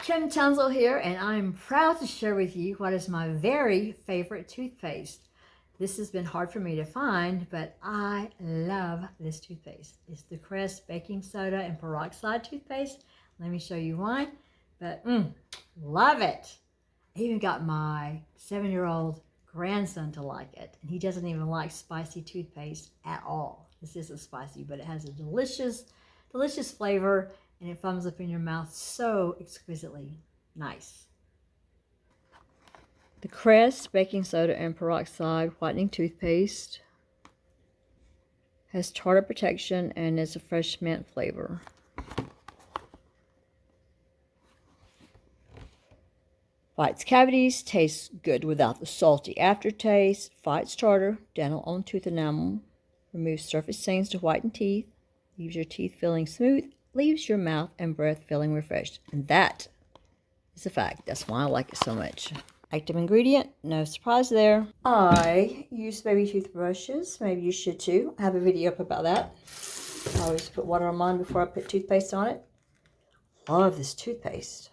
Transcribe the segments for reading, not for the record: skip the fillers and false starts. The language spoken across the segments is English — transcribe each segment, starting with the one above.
Kim Townsel here, and I'm proud to share with you what is my very favorite toothpaste. This has been hard for me to find, but I love this toothpaste. It's the Crest Baking Soda and Peroxide toothpaste. Let me show you why, but love it. I even got my 7-year-old grandson to like it, and he doesn't even like spicy toothpaste at all. This isn't spicy, but it has a delicious flavor, and it foams up in your mouth so exquisitely nice. The Crest Baking Soda and Peroxide Whitening Toothpaste has Tartar Protection and is a fresh mint flavor. Fights cavities, tastes good without the salty aftertaste. Fights tartar, dental on tooth enamel. Removes surface stains to whiten teeth. Leaves your teeth feeling smooth. Leaves your mouth and breath feeling refreshed. And that is a fact. That's why I like it so much. Active ingredient, no surprise there. I use baby toothbrushes. Maybe you should too. I have a video up about that. I always put water on mine before I put toothpaste on it. Love this toothpaste.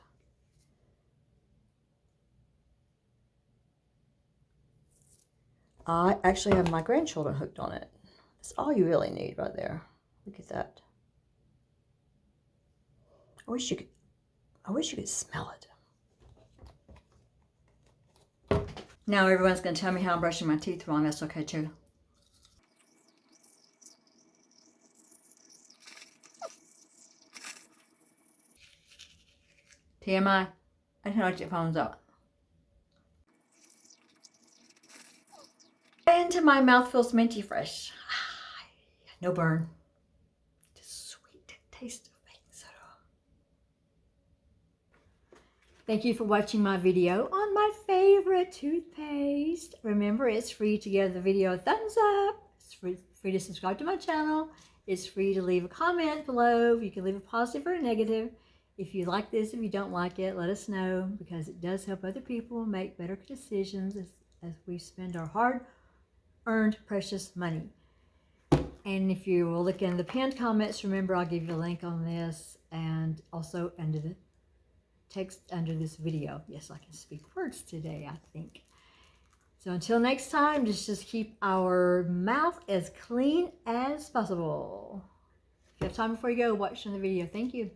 I actually have my grandchildren hooked on it. That's all you really need right there. Look at that. I wish you could smell it. Now everyone's going to tell me how I'm brushing my teeth wrong. That's okay too. TMI. I don't know what your phone's up. And my mouth feels minty fresh. No burn. Just sweet taste of baking soda. Thank you for watching my video on my favorite toothpaste. Remember, it's free to give the video a thumbs up. It's free to subscribe to my channel. It's free to leave a comment below. You can leave a positive or a negative. If you like this, if you don't like it, let us know, because it does help other people make better decisions as we spend our hard-earned precious money. And if you will look in the pinned comments, remember I'll give you a link on this and also under the text under this video. Yes, I can speak words today, I think. So until next time, just keep our mouth as clean as possible. If you have time before you go, watch the video. Thank you.